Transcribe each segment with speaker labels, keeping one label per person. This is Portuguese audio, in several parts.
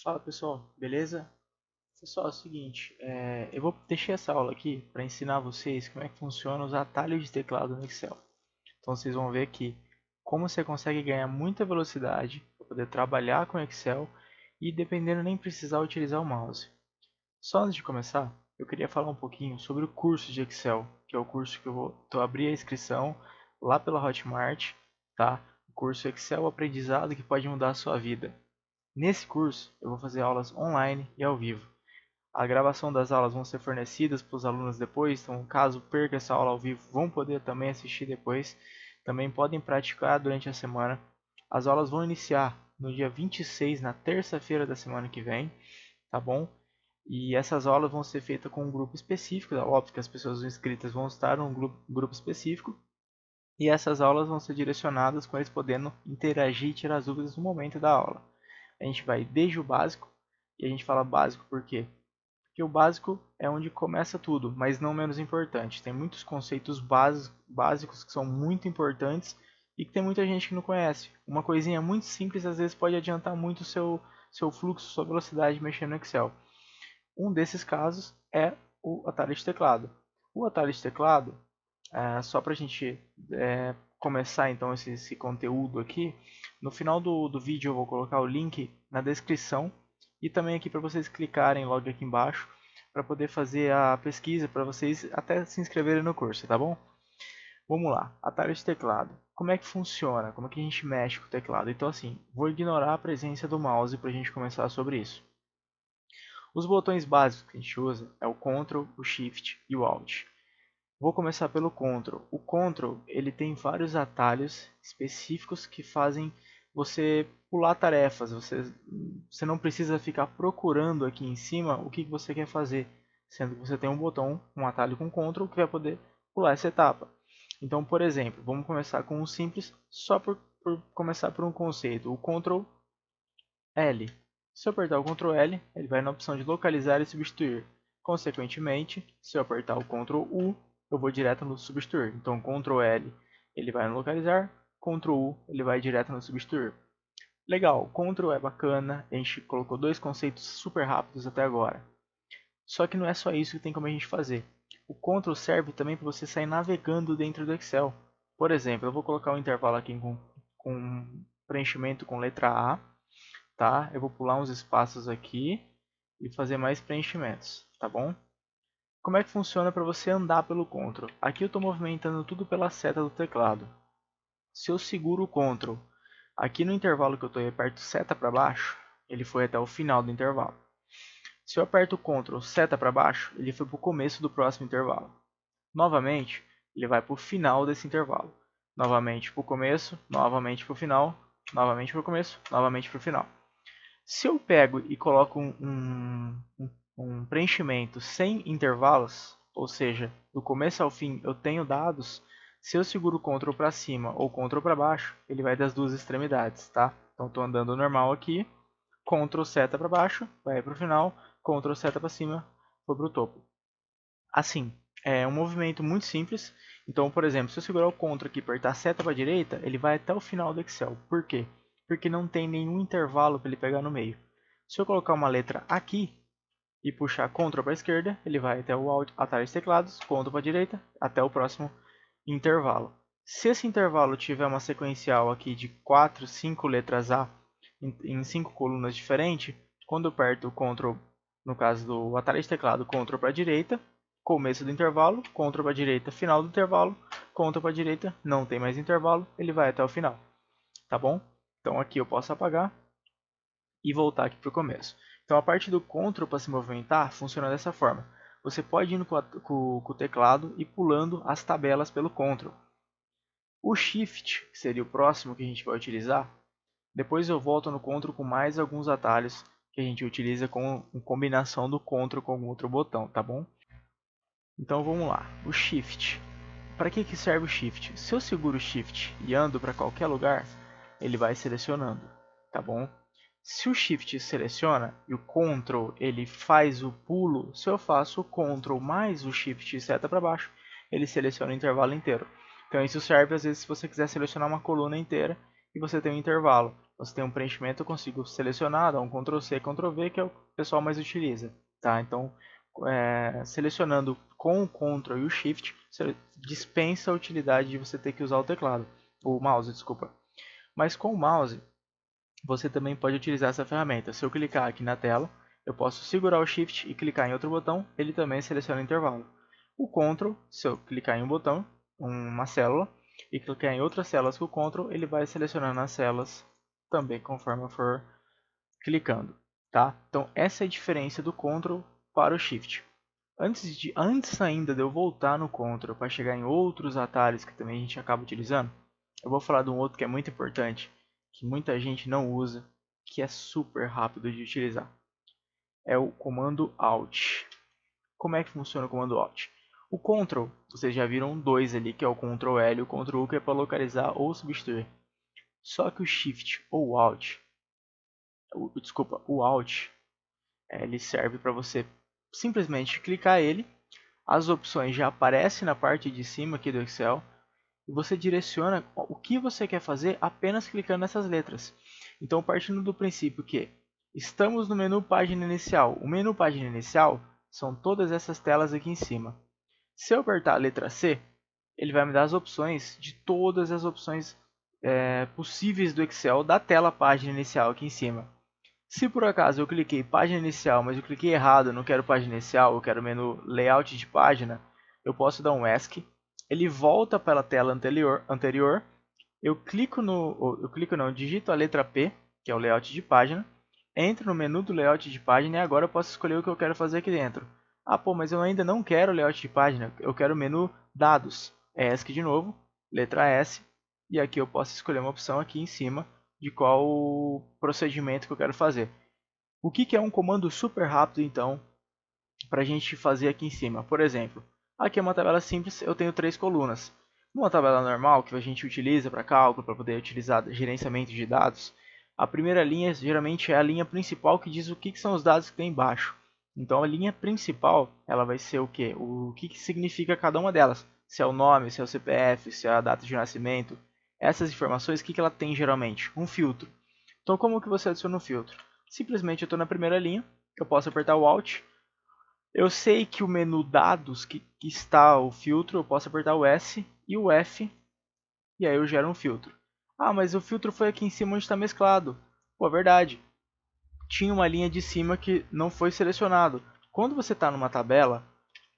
Speaker 1: Fala pessoal, beleza? Pessoal, é o seguinte, eu vou deixar essa aula aqui para ensinar vocês como é que funcionam os atalhos de teclado no Excel. Então vocês vão ver aqui como você consegue ganhar muita velocidade para poder trabalhar com Excel e dependendo nem precisar utilizar o mouse. Só antes de começar, eu queria falar um pouquinho sobre o curso de Excel, que é o curso que tô abrir a inscrição lá pela Hotmart, tá? O curso Excel Aprendizado que pode mudar a sua vida. Nesse curso, eu vou fazer aulas online e ao vivo. A gravação das aulas vão ser fornecidas para os alunos depois, então caso perca essa aula ao vivo, vão poder também assistir depois. Também podem praticar durante a semana. As aulas vão iniciar no dia 26, na terça-feira da semana que vem, tá bom? E essas aulas vão ser feitas com um grupo específico, óbvio que as pessoas inscritas vão estar num grupo específico, e essas aulas vão ser direcionadas com eles podendo interagir e tirar as dúvidas no momento da aula. A gente vai desde o básico, e a gente fala básico por quê? Porque o básico é onde começa tudo, mas não menos importante. Tem muitos conceitos básicos que são muito importantes e que tem muita gente que não conhece. Uma coisinha muito simples às vezes pode adiantar muito o seu fluxo, sua velocidade mexendo no Excel. Um desses casos é o atalho de teclado. O atalho de teclado, só para a gente começar então esse conteúdo aqui, no final do vídeo eu vou colocar o link na descrição e também aqui para vocês clicarem logo aqui embaixo para poder fazer a pesquisa, para vocês até se inscreverem no curso, tá bom? Vamos lá, atalho de teclado. Como é que funciona? Como é que a gente mexe com o teclado? Então assim, vou ignorar a presença do mouse para a gente começar sobre isso. Os botões básicos que a gente usa é o Ctrl, o Shift e o Alt. Vou começar pelo Ctrl. O Ctrl ele tem vários atalhos específicos que fazem você pular tarefas. Você não precisa ficar procurando aqui em cima o que você quer fazer, sendo que você tem um botão, um atalho com Ctrl que vai poder pular essa etapa. Então, por exemplo, vamos começar com um simples, só por começar por um conceito. O Ctrl L. Se eu apertar o Ctrl L, ele vai na opção de localizar e substituir. Consequentemente, se eu apertar o Ctrl U, eu vou direto no substituir. Então, Ctrl L, ele vai no localizar, Ctrl U, ele vai direto no substituir. Legal, Ctrl é bacana, a gente colocou dois conceitos super rápidos até agora. Só que não é só isso que tem como a gente fazer. O Ctrl serve também para você sair navegando dentro do Excel. Por exemplo, eu vou colocar um intervalo aqui com preenchimento com letra A, tá? Eu vou pular uns espaços aqui e fazer mais preenchimentos, tá bom? Como é que funciona para você andar pelo Ctrl? Aqui eu estou movimentando tudo pela seta do teclado. Se eu seguro o Ctrl aqui no intervalo que eu estou e aperto seta para baixo, ele foi até o final do intervalo. Se eu aperto o Ctrl seta para baixo, ele foi para o começo do próximo intervalo. Novamente, ele vai para o final desse intervalo. Novamente para o começo, novamente para o final, novamente para o começo, novamente para o final. Se eu pego e coloco um preenchimento sem intervalos, ou seja, do começo ao fim eu tenho dados, se eu seguro o Ctrl para cima ou Ctrl para baixo, ele vai das duas extremidades, tá? Então estou andando normal aqui, Ctrl seta para baixo, vai para o final, Ctrl seta para cima, foi para o topo. Assim, é um movimento muito simples. Então, por exemplo, se eu segurar o Ctrl aqui e apertar a seta para a direita, ele vai até o final do Excel. Por quê? Porque não tem nenhum intervalo para ele pegar no meio. Se eu colocar uma letra aqui e puxar Ctrl para a esquerda, ele vai até o atalho de teclados, Ctrl para a direita, até o próximo intervalo. Se esse intervalo tiver uma sequencial aqui de 4, 5 letras A em 5 colunas diferentes, quando eu aperto o Ctrl, no caso do atalho de teclado, Ctrl para a direita, começo do intervalo, Ctrl para a direita, final do intervalo, Ctrl para a direita, não tem mais intervalo, ele vai até o final, tá bom? Então aqui eu posso apagar e voltar aqui para o começo. Então a parte do Ctrl para se movimentar funciona dessa forma. Você pode ir com o teclado e pulando as tabelas pelo Ctrl. O Shift, que seria o próximo que a gente vai utilizar, depois eu volto no Ctrl com mais alguns atalhos que a gente utiliza com combinação do Ctrl com algum outro botão, tá bom? Então vamos lá, o Shift. Para que serve o Shift? Se eu seguro o Shift e ando para qualquer lugar, ele vai selecionando, tá bom? Se o Shift seleciona e o Ctrl ele faz o pulo, se eu faço o Ctrl mais o Shift e seta para baixo, ele seleciona o intervalo inteiro. Então isso serve às vezes se você quiser selecionar uma coluna inteira e você tem um intervalo. você tem um preenchimento, eu consigo selecionar, dar um Ctrl C, Ctrl V, que é o que o pessoal mais utiliza. Tá? Então, selecionando com o Ctrl e o Shift, você dispensa a utilidade de você ter que usar o teclado, o mouse, desculpa. Mas com o mouse, você também pode utilizar essa ferramenta. Se eu clicar aqui na tela, eu posso segurar o Shift e clicar em outro botão, ele também seleciona o intervalo. O Ctrl, se eu clicar em um botão, uma célula, e clicar em outras células com o Ctrl, ele vai selecionando as células também conforme eu for clicando. Tá? Então essa é a diferença do Ctrl para o Shift. Antes ainda de eu voltar no Ctrl para chegar em outros atalhos que também a gente acaba utilizando, eu vou falar de um outro que é muito importante, que muita gente não usa, que é super rápido de utilizar. É o comando Alt. Como é que funciona o comando Alt? O Ctrl, vocês já viram dois ali, que é o Ctrl L e o Ctrl U, que é para localizar ou substituir. Só que o Shift ou o Alt, o Alt, ele serve para você simplesmente clicar ele, as opções já aparecem na parte de cima aqui do Excel, e você direciona o que você quer fazer apenas clicando nessas letras. Então, partindo do princípio que estamos no menu página inicial. O menu página inicial são todas essas telas aqui em cima. Se eu apertar a letra C, ele vai me dar as opções de todas as opções possíveis do Excel da tela página inicial aqui em cima. Se por acaso eu cliquei página inicial, mas eu cliquei errado, eu não quero página inicial, eu quero menu layout de página, eu posso dar um ESC, ele volta para a tela anterior, eu digito a letra P, que é o layout de página, entro no menu do layout de página e agora eu posso escolher o que eu quero fazer aqui dentro. Ah, pô, mas eu ainda não quero layout de página, eu quero o menu dados. ESC de novo, letra S, e aqui eu posso escolher uma opção aqui em cima de qual procedimento que eu quero fazer. O que é um comando super rápido, então, para a gente fazer aqui em cima? Por exemplo, aqui é uma tabela simples, eu tenho 3 colunas. Numa tabela normal, que a gente utiliza para cálculo, para poder utilizar gerenciamento de dados, a primeira linha geralmente é a linha principal que diz o que são os dados que tem embaixo. Então a linha principal ela vai ser o quê? O que significa cada uma delas. Se é o nome, se é o CPF, se é a data de nascimento. Essas informações, o que ela tem geralmente? Um filtro. Então como que você adiciona um filtro? Simplesmente eu estou na primeira linha, eu posso apertar o Alt. Eu sei que o menu dados que está o filtro, eu posso apertar o S e o F, e aí eu gero um filtro. Ah, mas o filtro foi aqui em cima onde está mesclado. Pô, é verdade. Tinha uma linha de cima que não foi selecionado. Quando você está numa tabela,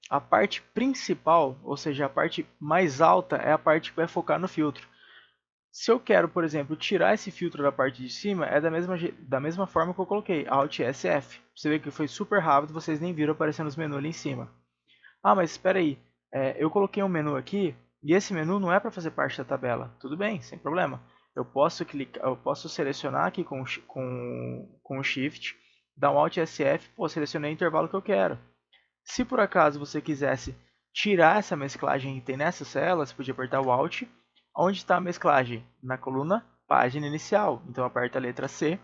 Speaker 1: a parte principal, ou seja, a parte mais alta, é a parte que vai focar no filtro. Se eu quero, por exemplo, tirar esse filtro da parte de cima, é da mesma forma que eu coloquei, Alt SF. Você vê que foi super rápido, vocês nem viram aparecendo os menus ali em cima. Ah, mas espera aí, eu coloquei um menu aqui, e esse menu não é para fazer parte da tabela. Tudo bem, sem problema. Eu posso selecionar aqui com o Shift, dar um Alt SF, pô, selecionei o intervalo que eu quero. Se por acaso você quisesse tirar essa mesclagem que tem nessa célula, você podia apertar o Alt. Onde está a mesclagem? Na coluna página inicial. Então aperta a letra C.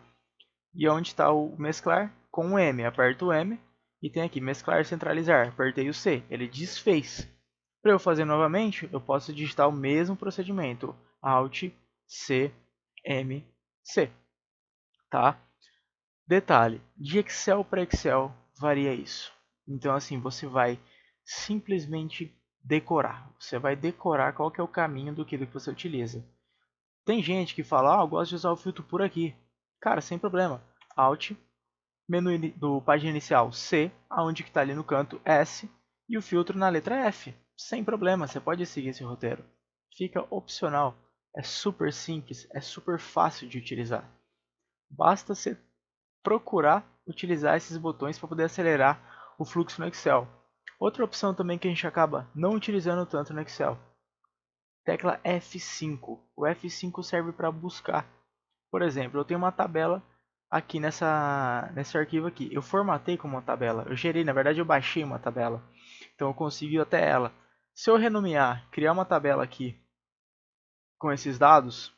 Speaker 1: E onde está o mesclar? Com o M. Aperto o M. E tem aqui mesclar centralizar. Apertei o C. Ele desfez. Para eu fazer novamente, eu posso digitar o mesmo procedimento. Alt C M C. Tá? Detalhe, de Excel para Excel varia isso. Então assim, você vai simplesmente decorar. Você vai decorar qual que é o caminho do que você utiliza. Tem gente que fala, eu gosto de usar o filtro por aqui. Cara, sem problema. Alt, menu do página inicial C, aonde que está ali no canto S, e o filtro na letra F. Sem problema, você pode seguir esse roteiro. Fica opcional. É super simples, é super fácil de utilizar. Basta você procurar utilizar esses botões para poder acelerar o fluxo no Excel. Outra opção também que a gente acaba não utilizando tanto no Excel, tecla F5. O F5 serve para buscar. Por exemplo, eu tenho uma tabela aqui nesse arquivo aqui. Eu formatei como uma tabela. Eu gerei, na verdade eu baixei uma tabela. Então eu consigo ir até ela. Se eu renomear, criar uma tabela aqui com esses dados,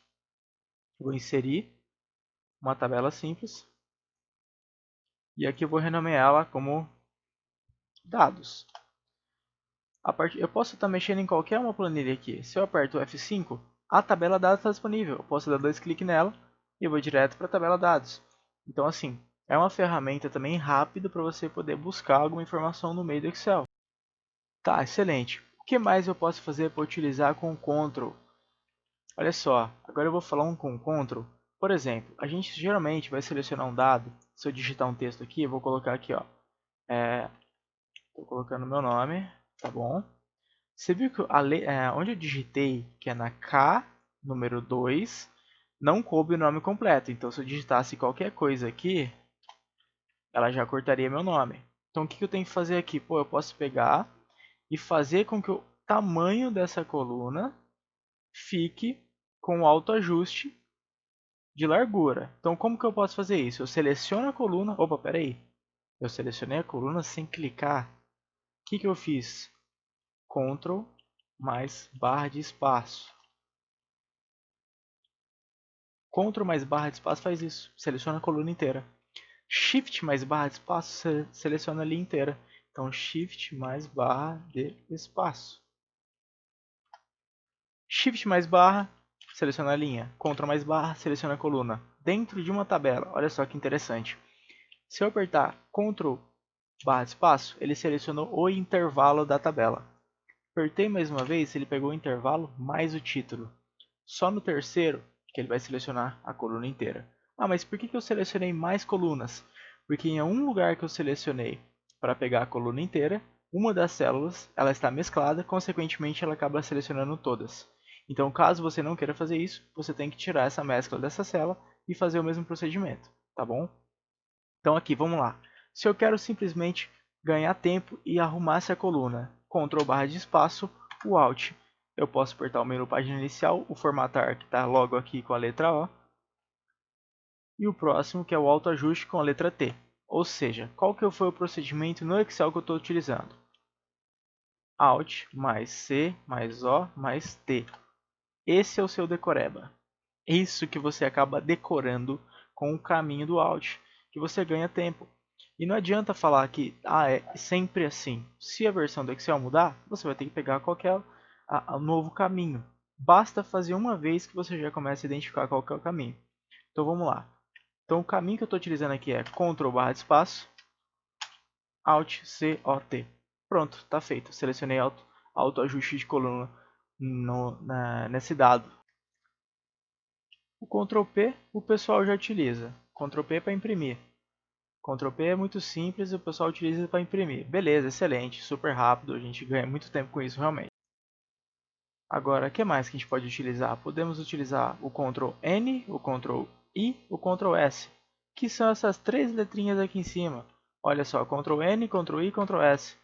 Speaker 1: vou inserir uma tabela simples. E aqui eu vou renomeá-la como dados. Eu posso estar mexendo em qualquer uma planilha aqui. Se eu aperto o F5, a tabela dada está disponível. Eu posso dar dois cliques nela e vou direto para a tabela dados. Então assim, é uma ferramenta também rápida para você poder buscar alguma informação no meio do Excel. Tá, excelente. O que mais eu posso fazer para utilizar com o Ctrl? Olha só, agora eu vou falar um com o Ctrl. Por exemplo, a gente geralmente vai selecionar um dado. Se eu digitar um texto aqui, eu vou colocar aqui, ó. Estou colocando meu nome, tá bom? Você viu que onde eu digitei, que é na K, número 2, não coube o nome completo. Então, se eu digitasse qualquer coisa aqui, ela já cortaria meu nome. Então, o que eu tenho que fazer aqui? Pô, eu posso pegar e fazer com que o tamanho dessa coluna fique com o autoajuste de largura. Então, como que eu posso fazer isso? Eu seleciono a coluna. Opa, peraí. Eu selecionei a coluna sem clicar. O que eu fiz? Ctrl mais barra de espaço. Ctrl mais barra de espaço faz isso. Seleciona a coluna inteira. Shift mais barra de espaço seleciona a linha inteira. Então, Shift mais barra de espaço. Shift mais barra, seleciona a linha. Ctrl mais barra, seleciona a coluna. Dentro de uma tabela. Olha só que interessante. Se eu apertar Ctrl barra de espaço, ele selecionou o intervalo da tabela. Apertei mais uma vez, ele pegou o intervalo mais o título. Só no terceiro que ele vai selecionar a coluna inteira. Ah, mas por que eu selecionei mais colunas? Porque em um lugar que eu selecionei para pegar a coluna inteira, uma das células ela está mesclada, consequentemente ela acaba selecionando todas. Então, caso você não queira fazer isso, você tem que tirar essa mescla dessa célula e fazer o mesmo procedimento, tá bom? Então aqui, vamos lá. Se eu quero simplesmente ganhar tempo e arrumar essa coluna, Ctrl barra de espaço, o Alt. Eu posso apertar o menu página inicial, o formatar que está logo aqui com a letra O, e o próximo que é o autoajuste com a letra T. Ou seja, qual que foi o procedimento no Excel que eu estou utilizando? Alt mais C mais O mais T. Esse é o seu decoreba. Isso que você acaba decorando com o caminho do Alt, que você ganha tempo. E não adianta falar que é sempre assim. Se a versão do Excel mudar, você vai ter que pegar qualquer novo caminho. Basta fazer uma vez que você já começa a identificar qual que é o caminho. Então vamos lá. Então o caminho que eu estou utilizando aqui é Ctrl barra de espaço, Alt C O T. Pronto, está feito. Selecionei auto ajuste de coluna nesse dado. O Ctrl P o pessoal já utiliza. Ctrl P para imprimir. Ctrl P é muito simples e o pessoal utiliza para imprimir. Beleza, excelente, super rápido, a gente ganha muito tempo com isso realmente. Agora, o que mais que a gente pode utilizar? Podemos utilizar o Ctrl N, o Ctrl I, o Ctrl S, que são essas três letrinhas aqui em cima. Olha só, Ctrl N, Ctrl I, Ctrl S.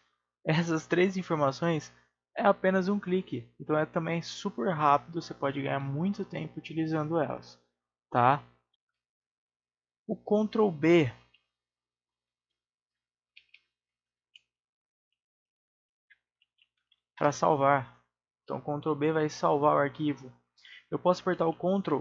Speaker 1: Essas três informações é apenas um clique, então é também super rápido, você pode ganhar muito tempo utilizando elas, tá? O Ctrl B para salvar. Então, Ctrl B vai salvar o arquivo. Eu posso apertar o Ctrl.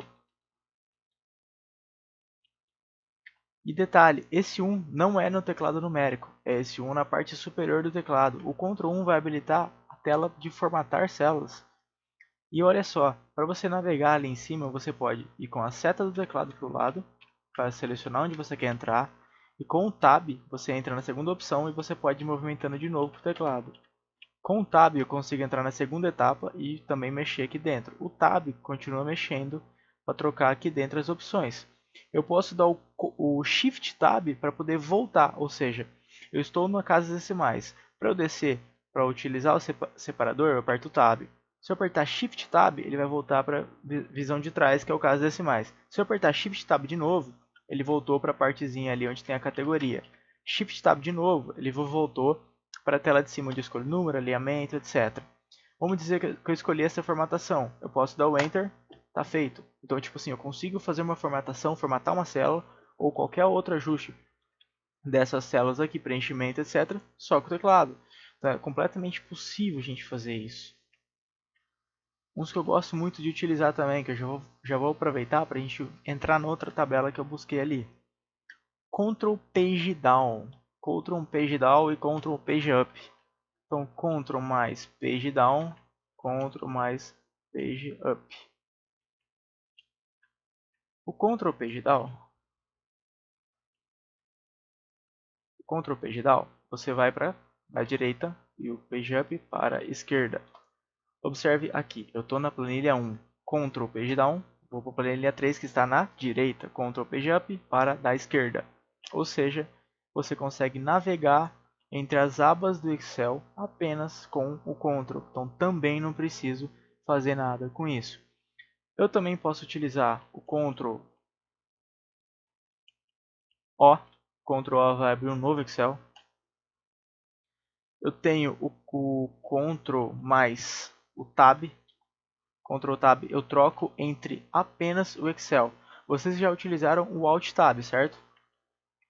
Speaker 1: E detalhe, esse 1 não é no teclado numérico, é esse 1 na parte superior do teclado. O Ctrl 1 vai habilitar a tela de formatar células. E olha só, para você navegar ali em cima, você pode ir com a seta do teclado para o lado, para selecionar onde você quer entrar. E com o Tab, você entra na segunda opção e você pode ir movimentando de novo para o teclado. Com o Tab eu consigo entrar na segunda etapa e também mexer aqui dentro. O Tab continua mexendo para trocar aqui dentro as opções. Eu posso dar o Shift Tab para poder voltar, ou seja, eu estou numa casa decimais. Para eu descer, para utilizar o separador, eu aperto o Tab. Se eu apertar Shift Tab, ele vai voltar para a visão de trás, que é o caso decimais. Se eu apertar Shift Tab de novo, ele voltou para a partezinha ali onde tem a categoria. Shift Tab de novo, ele voltou para a tela de cima onde eu escolho número, alinhamento, etc. Vamos dizer que eu escolhi essa formatação. Eu posso dar o Enter, tá feito. Então, tipo assim, eu consigo fazer uma formatação, formatar uma célula ou qualquer outro ajuste dessas células aqui, preenchimento, etc. Só com o teclado. Então, é completamente possível a gente fazer isso. Uns que eu gosto muito de utilizar também, que eu já vou aproveitar para a gente entrar na outra tabela que eu busquei ali. Ctrl Page Down. Ctrl Page Down e Ctrl Page Up. Então, Ctrl mais Page Down, Ctrl mais Page Up. O Ctrl Page Down, você vai para a direita e o Page Up para a esquerda. Observe aqui, eu estou na planilha 1, Ctrl Page Down, vou para a planilha 3 que está na direita, Ctrl Page Up para da esquerda. Ou seja, você consegue navegar entre as abas do Excel apenas com o Ctrl. Então também não preciso fazer nada com isso. Eu também posso utilizar o Ctrl O. Ctrl O vai abrir um novo Excel. Eu tenho o Ctrl mais o Tab. Ctrl Tab eu troco entre apenas o Excel. Vocês já utilizaram o Alt Tab, certo?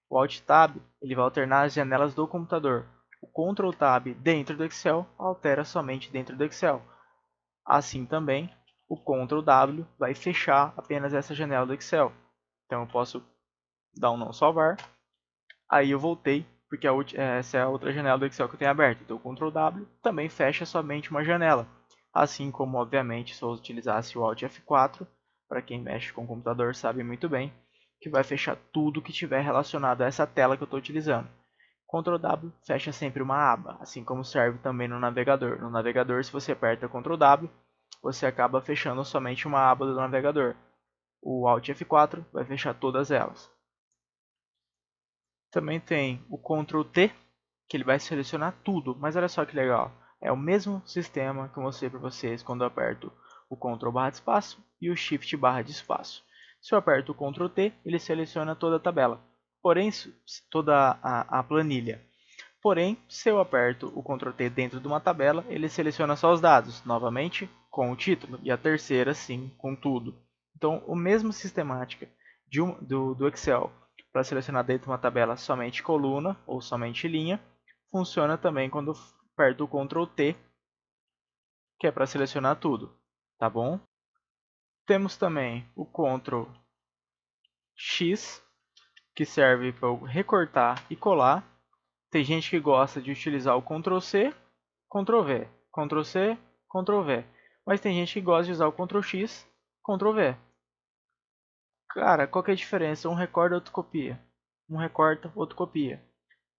Speaker 1: O Alt Tab ele vai alternar as janelas do computador. O Ctrl Tab dentro do Excel altera somente dentro do Excel. Assim também, o Ctrl W vai fechar apenas essa janela do Excel. Então eu posso dar um não salvar. Aí eu voltei, porque essa é a outra janela do Excel que eu tenho aberta. Então o Ctrl W também fecha somente uma janela. Assim como, obviamente, se eu utilizasse o Alt F4, para quem mexe com o computador sabe muito bem, que vai fechar tudo que tiver relacionado a essa tela que eu estou utilizando. Ctrl W fecha sempre uma aba, assim como serve também no navegador. No navegador, se você aperta Ctrl W, você acaba fechando somente uma aba do navegador. O Alt F4 vai fechar todas elas. Também tem o Ctrl T, que ele vai selecionar tudo, mas olha só que legal. É o mesmo sistema que eu mostrei para vocês quando eu aperto o Ctrl barra de espaço e o Shift barra de espaço. Se eu aperto o Ctrl T, ele seleciona toda a tabela, porém toda a planilha. Porém, se eu aperto o Ctrl T dentro de uma tabela, ele seleciona só os dados, novamente com o título, e a terceira sim, com tudo. Então, a mesma sistemática do Excel para selecionar dentro de uma tabela somente coluna ou somente linha, funciona também quando aperto o Ctrl T, que é para selecionar tudo, tá bom? Temos também o Ctrl X, que serve para recortar e colar. Tem gente que gosta de utilizar o Ctrl C, Ctrl V, Ctrl C, Ctrl V. Mas tem gente que gosta de usar o Ctrl X, Ctrl V. Cara, qual que é a diferença? Um recorta, outro copia. Um recorta, outro copia.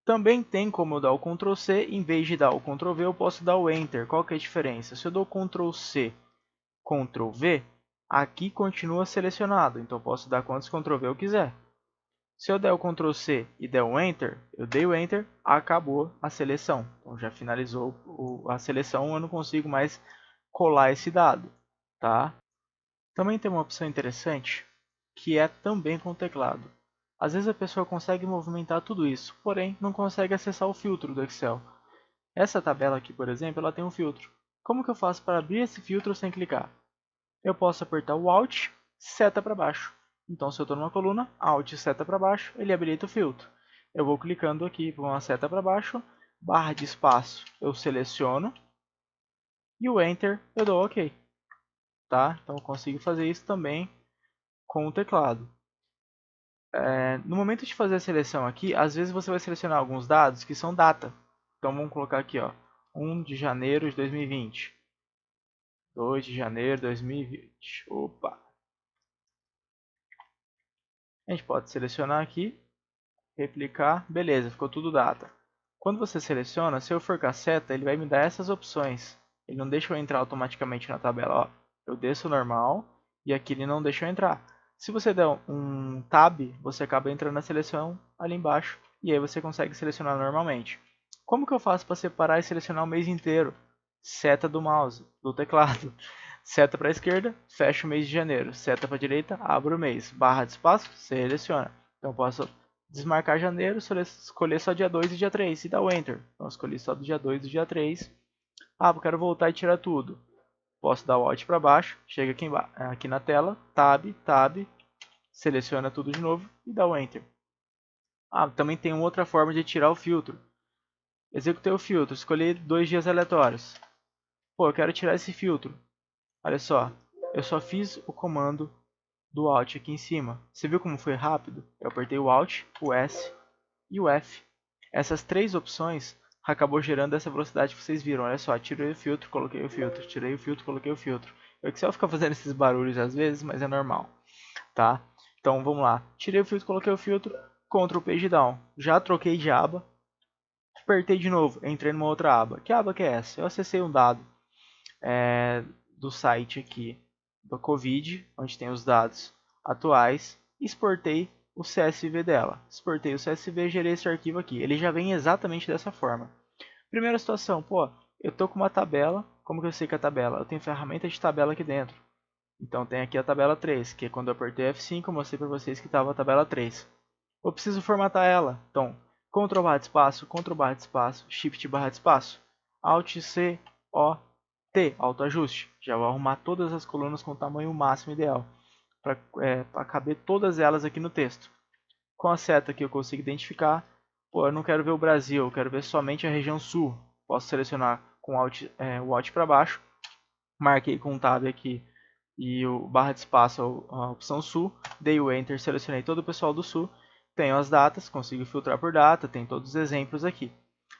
Speaker 1: Também tem como eu dar o Ctrl C, em vez de dar o Ctrl V, eu posso dar o Enter. Qual que é a diferença? Se eu dou Ctrl C, Ctrl V, aqui continua selecionado. Então eu posso dar quantos Ctrl V eu quiser. Se eu der o Ctrl C e der o Enter, eu dei o Enter, acabou a seleção. Então já finalizou a seleção, eu não consigo mais colar esse dado, tá? Também tem uma opção interessante, que é também com o teclado. Às vezes a pessoa consegue movimentar tudo isso, porém não consegue acessar o filtro do Excel. Essa tabela aqui, por exemplo, ela tem um filtro. Como que eu faço para abrir esse filtro sem clicar? Eu posso apertar o Alt, seta para baixo. Então, se eu estou numa coluna, Alt, seta para baixo, ele habilita o filtro. Eu vou clicando aqui com a seta para baixo, barra de espaço, eu seleciono, e o Enter eu dou OK. Tá? Então, eu consigo fazer isso também com o teclado. No momento de fazer a seleção aqui, às vezes você vai selecionar alguns dados que são data. Então, vamos colocar aqui, ó, 1 de janeiro de 2020. 2 de janeiro de 2020. Opa! A gente pode selecionar aqui, replicar, beleza, ficou tudo data. Quando você seleciona, se eu for com a seta, ele vai me dar essas opções. Ele não deixa eu entrar automaticamente na tabela. Ó, eu desço normal e aqui ele não deixa eu entrar. Se você der um tab, você acaba entrando na seleção ali embaixo e aí você consegue selecionar normalmente. Como que eu faço para separar e selecionar o mês inteiro? Seta do mouse, do teclado. Seta para a esquerda, fecha o mês de janeiro. Seta para a direita, abre o mês. Barra de espaço, seleciona. Então eu posso desmarcar janeiro, escolher só dia 2 e dia 3 e dar o Enter. Então eu escolhi só do dia 2 e do dia 3. Ah, eu quero voltar e tirar tudo. Posso dar o Alt para baixo, chega aqui na tela, Tab, Tab, seleciona tudo de novo e dá o Enter. Ah, também tem uma outra forma de tirar o filtro. Executei o filtro, escolhi 2 dias aleatórios. Pô, eu quero tirar esse filtro. Olha só, eu só fiz o comando do Alt aqui em cima. Você viu como foi rápido? Eu apertei o Alt, o S e o F. Essas três opções acabou gerando essa velocidade que vocês viram. Olha só, tirei o filtro, coloquei o filtro, tirei o filtro, coloquei o filtro. O Excel fica fazendo esses barulhos às vezes, mas é normal, tá? Então vamos lá, tirei o filtro, coloquei o filtro, Ctrl Page Down, já troquei de aba, apertei de novo, entrei numa outra aba. Que aba que é essa? Eu acessei um dado do site aqui do Covid, onde tem os dados atuais, exportei o CSV dela. Exportei o CSV e gerei esse arquivo aqui. Ele já vem exatamente dessa forma. Primeira situação, pô, eu tô com uma tabela, como que eu sei que é a tabela? Eu tenho ferramenta de tabela aqui dentro. Então tem aqui a tabela 3, que é quando eu apertei F5 eu mostrei para vocês que estava a tabela 3. Eu preciso formatar ela, então Ctrl barra de espaço, Ctrl barra de espaço, Shift barra de espaço, Alt C, O, T, autoajuste. Já vou arrumar todas as colunas com o tamanho máximo ideal, para caber todas elas aqui no texto. Com a seta aqui eu consigo identificar, pô, eu não quero ver o Brasil, eu quero ver somente a região sul. Posso selecionar com o Alt para baixo, marquei com o Tab aqui e o barra de espaço a opção sul, dei o Enter, selecionei todo o pessoal do sul, tenho as datas, consigo filtrar por data, tem todos os exemplos aqui.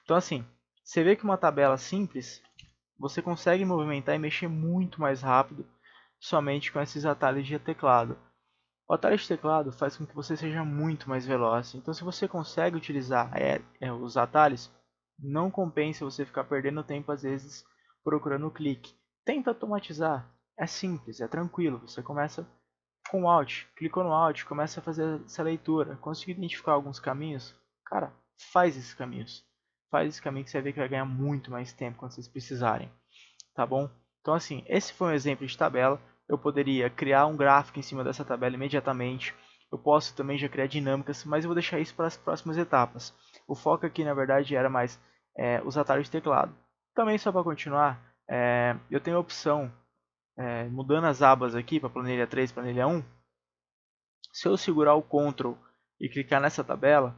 Speaker 1: Então assim, você vê que uma tabela simples, você consegue movimentar e mexer muito mais rápido somente com esses atalhos de teclado. O atalho de teclado faz com que você seja muito mais veloz, então se você consegue utilizar os atalhos, não compensa você ficar perdendo tempo às vezes procurando o clique. Tenta automatizar, é simples, é tranquilo, você começa com o Alt, clicou no Alt, começa a fazer essa leitura, conseguiu identificar alguns caminhos, cara, faz esses caminhos. Faz esse caminho que você vai ver que vai ganhar muito mais tempo quando vocês precisarem, tá bom? Então assim, esse foi um exemplo de tabela. Eu poderia criar um gráfico em cima dessa tabela imediatamente. Eu posso também já criar dinâmicas, mas eu vou deixar isso para as próximas etapas. O foco aqui, na verdade, era mais os atalhos de teclado. Também, só para continuar, eu tenho a opção, mudando as abas aqui para planilha 3 e planilha 1. Se eu segurar o Ctrl e clicar nessa tabela,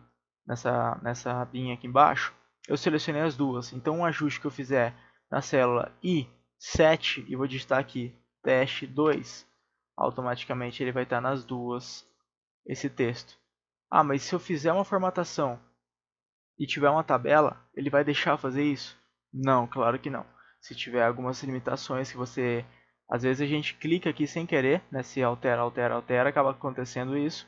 Speaker 1: nessa abinha aqui embaixo, eu selecionei as duas. Então, um ajuste que eu fizer na célula I7 e vou digitar aqui teste 2, automaticamente ele vai estar nas duas esse texto. Ah, mas se eu fizer uma formatação e tiver uma tabela, ele vai deixar fazer isso? Não, claro que não. Se tiver algumas limitações que você... Às vezes a gente clica aqui sem querer, né? Se altera, altera, altera, acaba acontecendo isso.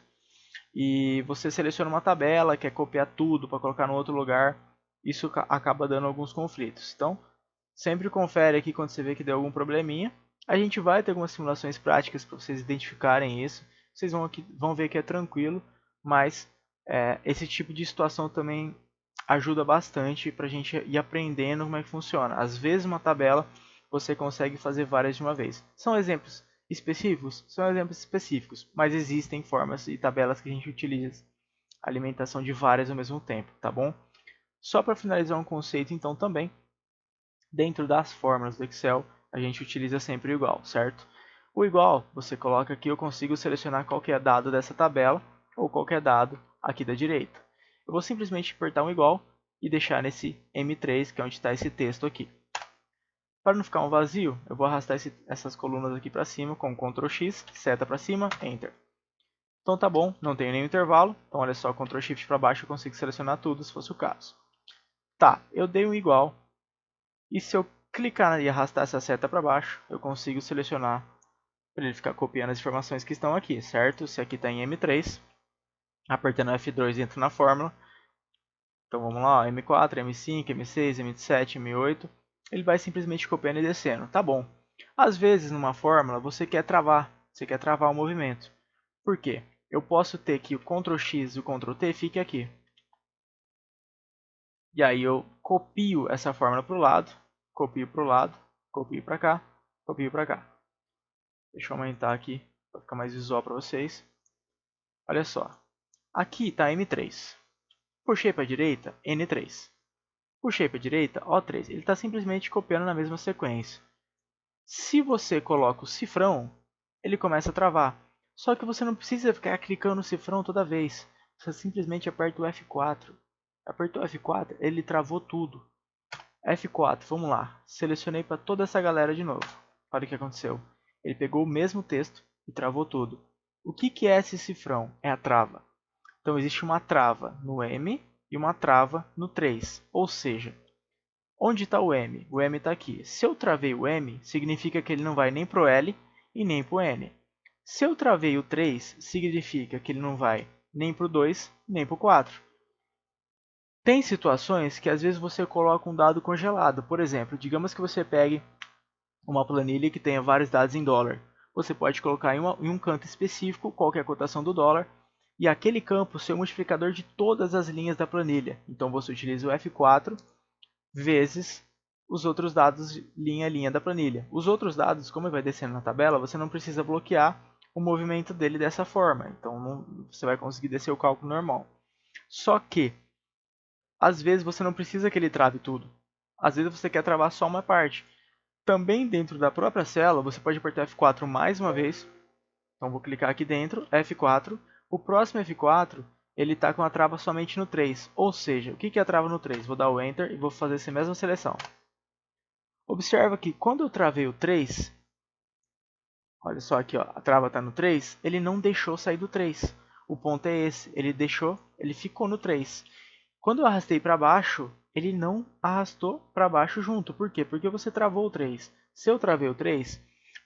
Speaker 1: E você seleciona uma tabela, quer copiar tudo para colocar no outro lugar. Isso acaba dando alguns conflitos. Então, sempre confere aqui quando você vê que deu algum probleminha. A gente vai ter algumas simulações práticas para vocês identificarem isso. Vocês vão ver que é tranquilo, mas esse tipo de situação também ajuda bastante para a gente ir aprendendo como é que funciona. Às vezes uma tabela você consegue fazer várias de uma vez. São exemplos específicos? São exemplos específicos, mas existem formas e tabelas que a gente utiliza a alimentação de várias ao mesmo tempo, tá bom? Só para finalizar um conceito então também, dentro das fórmulas do Excel, a gente utiliza sempre o igual, certo? O igual, você coloca aqui, eu consigo selecionar qualquer dado dessa tabela ou qualquer dado aqui da direita. Eu vou simplesmente apertar um igual e deixar nesse M3, que é onde está esse texto aqui. Para não ficar um vazio, eu vou arrastar essas colunas aqui para cima com Ctrl X, seta para cima, Enter. Então tá bom, não tem nenhum intervalo, então olha só, Ctrl Shift para baixo eu consigo selecionar tudo se fosse o caso. Tá, eu dei um igual, e se eu clicar e arrastar essa seta para baixo, eu consigo selecionar para ele ficar copiando as informações que estão aqui, certo? Se aqui está em M3, apertando F2 entra na fórmula. Então vamos lá, ó, M4, M5, M6, M7, M8. Ele vai simplesmente copiando e descendo. Tá bom. Às vezes numa fórmula você quer travar o movimento. Por quê? Eu posso ter que o Ctrl X e o Ctrl T fique aqui. E aí eu copio essa fórmula para o lado, copio para o lado, copio para cá, copio para cá. Deixa eu aumentar aqui para ficar mais visual para vocês. Olha só. Aqui está M3. Puxei para a direita, N3. Puxei para a direita, O3. Ele está simplesmente copiando na mesma sequência. Se você coloca o cifrão, ele começa a travar. Só que você não precisa ficar clicando no cifrão toda vez. Você simplesmente aperta o F4. Apertou o F4, ele travou tudo. F4, vamos lá. Selecionei para toda essa galera de novo. Olha o que aconteceu. Ele pegou o mesmo texto e travou tudo. O que é esse cifrão? É a trava. Então existe uma trava no M e uma trava no 3. Ou seja, onde está o M? O M está aqui. Se eu travei o M, significa que ele não vai nem para o L e nem para o N. Se eu travei o 3, significa que ele não vai nem para o 2, nem para o 4. Tem situações que às vezes você coloca um dado congelado. Por exemplo, digamos que você pegue uma planilha que tenha vários dados em dólar. Você pode colocar em um canto específico qual que é a cotação do dólar e aquele campo ser o multiplicador de todas as linhas da planilha. Então você utiliza o F4 vezes os outros dados linha a linha da planilha. Os outros dados, como ele vai descendo na tabela, você não precisa bloquear o movimento dele dessa forma. Então você vai conseguir descer o cálculo normal. Só que, às vezes você não precisa que ele trave tudo. Às vezes você quer travar só uma parte. Também dentro da própria célula, você pode apertar F4 mais uma vez. Então vou clicar aqui dentro, F4. O próximo F4, ele está com a trava somente no 3. Ou seja, o que é a trava no 3? Vou dar o Enter e vou fazer essa mesma seleção. Observa que quando eu travei o 3, olha só aqui, ó, a trava está no 3, ele não deixou sair do 3. O ponto é esse, ele ficou no 3. Quando eu arrastei para baixo, ele não arrastou para baixo junto. Por quê? Porque você travou o 3. Se eu travei o 3,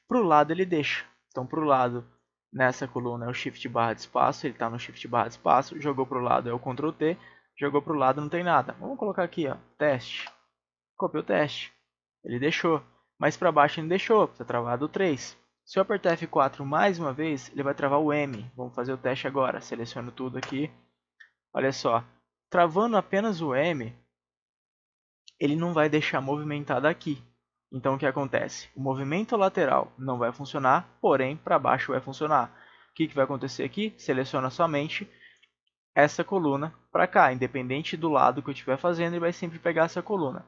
Speaker 1: para o lado ele deixa. Então, para o lado, nessa coluna é o Shift barra de espaço, ele está no Shift barra de espaço, jogou para o lado é o Ctrl T, jogou para o lado não tem nada. Vamos colocar aqui, ó, teste. Copiei o teste. Ele deixou. Mas para baixo ele não deixou, precisa travar do 3. Se eu apertar F4 mais uma vez, ele vai travar o M. Vamos fazer o teste agora. Seleciono tudo aqui. Olha só. Travando apenas o M, ele não vai deixar movimentado aqui. Então o que acontece? O movimento lateral não vai funcionar, porém para baixo vai funcionar. O que vai acontecer aqui? Seleciona somente essa coluna para cá, independente do lado que eu estiver fazendo, ele vai sempre pegar essa coluna.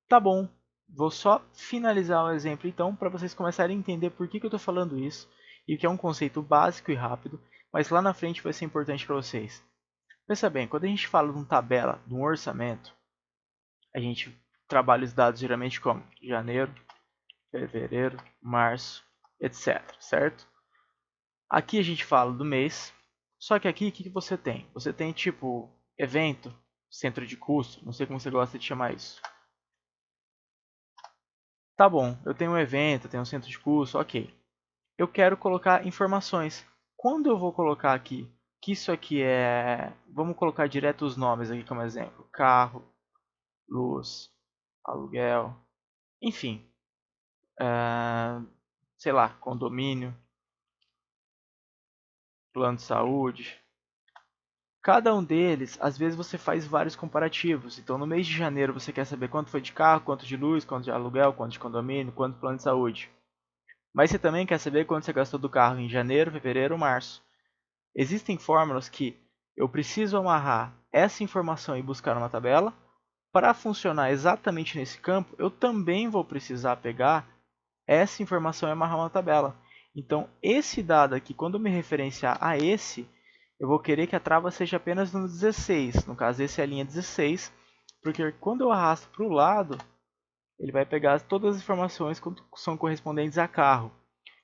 Speaker 1: Tá bom, vou só finalizar o exemplo então para vocês começarem a entender por que eu estou falando isso e que é um conceito básico e rápido, mas lá na frente vai ser importante para vocês. Pensa bem, quando a gente fala de uma tabela, de um orçamento, a gente trabalha os dados geralmente como janeiro, fevereiro, março, etc, certo? Aqui a gente fala do mês, só que aqui o que você tem? Você tem tipo evento, centro de custo, não sei como você gosta de chamar isso. Tá bom, eu tenho um evento, eu tenho um centro de custo, ok. Eu quero colocar informações. Quando eu vou colocar aqui que isso aqui é... Vamos colocar direto os nomes aqui como exemplo. Carro, luz, aluguel, enfim. Sei lá, condomínio, plano de saúde. Cada um deles, às vezes você faz vários comparativos. Então, no mês de janeiro você quer saber quanto foi de carro, quanto de luz, quanto de aluguel, quanto de condomínio, quanto de plano de saúde. Mas você também quer saber quanto você gastou do carro em janeiro, fevereiro ou março. Existem fórmulas que eu preciso amarrar essa informação e buscar uma tabela. Para funcionar exatamente nesse campo, eu também vou precisar pegar essa informação e amarrar uma tabela. Então, esse dado aqui, quando eu me referenciar a esse, eu vou querer que a trava seja apenas no 16. No caso, esse é a linha 16, porque quando eu arrasto para o lado, ele vai pegar todas as informações que são correspondentes a carro.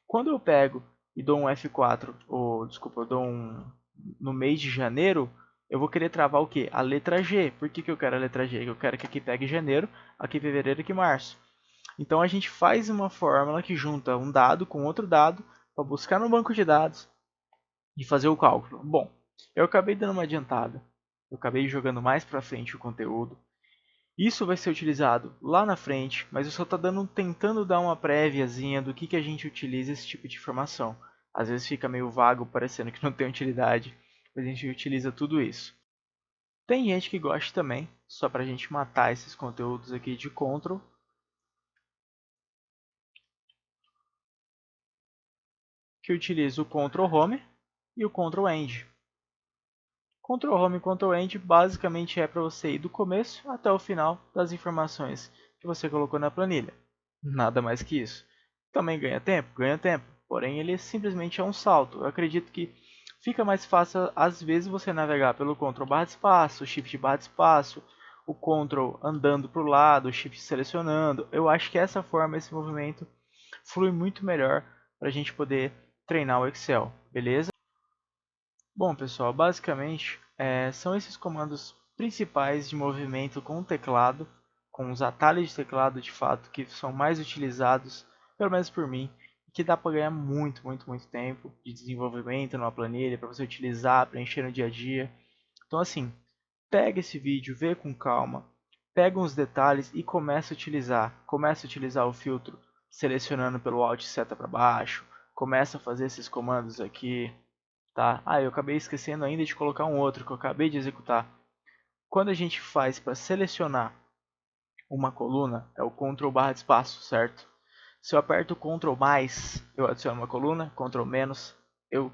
Speaker 1: Quando eu pego e dou um F4, ou desculpa, eu dou no mês de janeiro, eu vou querer travar o quê? A letra G. Por que eu quero a letra G? Eu quero que aqui pegue janeiro, aqui fevereiro e aqui março. Então a gente faz uma fórmula que junta um dado com outro dado para buscar no banco de dados e fazer o cálculo. Bom, eu acabei dando uma adiantada. Eu acabei jogando mais para frente o conteúdo. Isso vai ser utilizado lá na frente, mas eu só estou tentando dar uma préviazinha do que a gente utiliza esse tipo de informação. Às vezes fica meio vago, parecendo que não tem utilidade, mas a gente utiliza tudo isso. Tem gente que gosta também, só para a gente matar esses conteúdos aqui de Ctrl, que utiliza o Ctrl Home e o Ctrl End. Ctrl Home e Ctrl End basicamente é para você ir do começo até o final das informações que você colocou na planilha. Nada mais que isso. Também ganha tempo, porém ele simplesmente é um salto. Eu acredito que fica mais fácil às vezes você navegar pelo Ctrl barra de espaço, Shift barra de espaço, o Ctrl andando para o lado, o Shift selecionando. Eu acho que essa forma, esse movimento flui muito melhor para a gente poder treinar o Excel, beleza? Bom, pessoal, basicamente são esses comandos principais de movimento com o teclado, com os atalhos de teclado de fato que são mais utilizados, pelo menos por mim, que dá para ganhar muito, muito, muito tempo de desenvolvimento numa planilha para você utilizar, preencher no dia a dia. Então assim, pega esse vídeo, vê com calma, pega uns detalhes e começa a utilizar. Começa a utilizar o filtro selecionando pelo Alt seta para baixo, começa a fazer esses comandos aqui, tá? Ah, eu acabei esquecendo ainda de colocar um outro que eu acabei de executar. Quando a gente faz para selecionar uma coluna, é o Ctrl barra de espaço, certo? Se eu aperto Ctrl mais, eu adiciono uma coluna, Ctrl menos, eu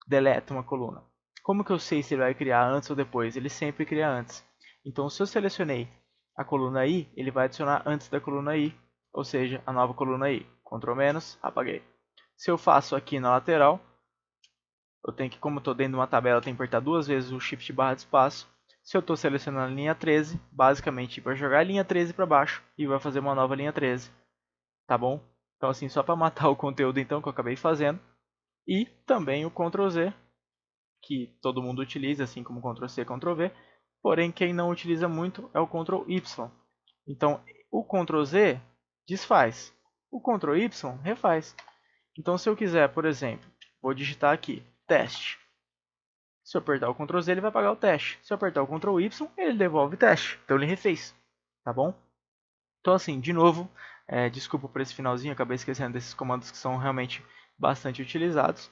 Speaker 1: deleto uma coluna. Como que eu sei se ele vai criar antes ou depois? Ele sempre cria antes. Então, se eu selecionei a coluna I, ele vai adicionar antes da coluna I, ou seja, a nova coluna I. Ctrl menos, apaguei. Se eu faço aqui na lateral, eu tenho que, como eu estou dentro de uma tabela, eu tenho que apertar duas vezes o Shift barra de espaço. Se eu estou selecionando a linha 13, basicamente vai jogar a linha 13 para baixo e vai fazer uma nova linha 13, tá bom? Então assim, só para matar o conteúdo então que eu acabei fazendo. E também o Ctrl Z, que todo mundo utiliza, assim como Ctrl C e Ctrl V. Porém, quem não utiliza muito é o Ctrl Y. Então, o Ctrl Z desfaz, o Ctrl Y refaz. Então, se eu quiser, por exemplo, vou digitar aqui, teste. Se eu apertar o Ctrl Z, ele vai apagar o teste. Se eu apertar o Ctrl Y, ele devolve o teste. Então, ele refez, tá bom? Então, assim, de novo, desculpa por esse finalzinho, acabei esquecendo desses comandos que são realmente bastante utilizados.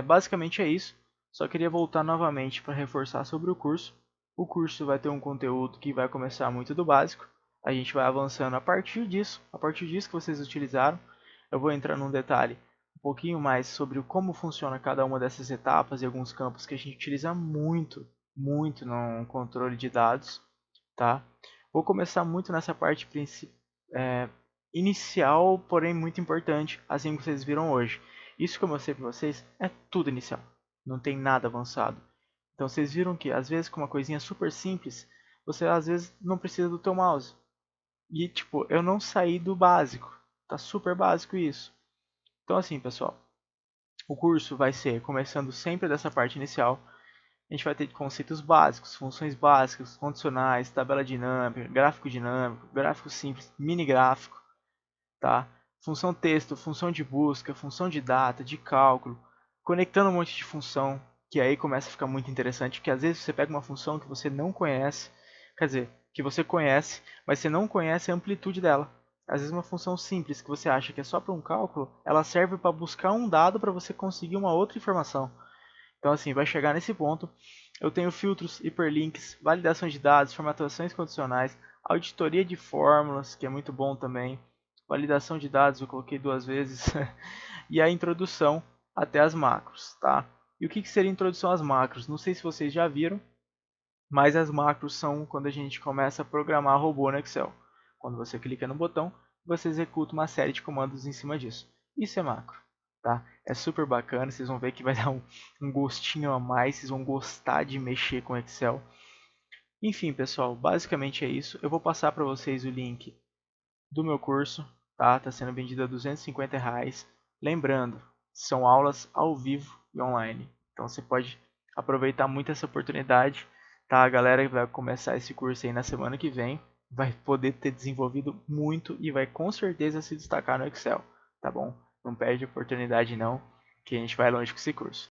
Speaker 1: Basicamente é isso. Só queria voltar novamente para reforçar sobre o curso. O curso vai ter um conteúdo que vai começar muito do básico. A gente vai avançando a partir disso que vocês utilizaram. Eu vou entrar num detalhe um pouquinho mais sobre como funciona cada uma dessas etapas e alguns campos que a gente utiliza muito, muito no controle de dados, tá? Vou começar muito nessa parte inicial, porém muito importante, assim que vocês viram hoje. Isso que eu mostrei para vocês é tudo inicial, não tem nada avançado. Então vocês viram que às vezes com uma coisinha super simples, você às vezes não precisa do teu mouse. E tipo, eu não saí do básico, tá super básico isso. Então assim, pessoal, o curso vai ser começando sempre dessa parte inicial. A gente vai ter conceitos básicos, funções básicas, condicionais, tabela dinâmica, gráfico dinâmico, gráfico simples, mini gráfico, tá? Função texto, função de busca, função de data, de cálculo, conectando um monte de função, que aí começa a ficar muito interessante, porque às vezes você pega uma função que você não conhece, quer dizer, que você conhece, mas você não conhece a amplitude dela. Às vezes uma função simples que você acha que é só para um cálculo, ela serve para buscar um dado para você conseguir uma outra informação. Então assim, vai chegar nesse ponto. Eu tenho filtros, hiperlinks, validação de dados, formatações condicionais, auditoria de fórmulas, que é muito bom também, validação de dados, eu coloquei duas vezes, e a introdução até as macros, tá? E o que seria a introdução às macros? Não sei se vocês já viram, mas as macros são quando a gente começa a programar robô no Excel. Quando você clica no botão, você executa uma série de comandos em cima disso. Isso é macro, tá? É super bacana, vocês vão ver que vai dar um gostinho a mais, vocês vão gostar de mexer com Excel. Enfim, pessoal, basicamente é isso. Eu vou passar para vocês o link do meu curso, tá? Tá sendo vendido a R$ 250. Lembrando, são aulas ao vivo e online. Então você pode aproveitar muito essa oportunidade, tá? A galera que vai começar esse curso aí na semana que vem vai poder ter desenvolvido muito e vai com certeza se destacar no Excel, tá bom? Não perde a oportunidade não, que a gente vai longe com esse curso.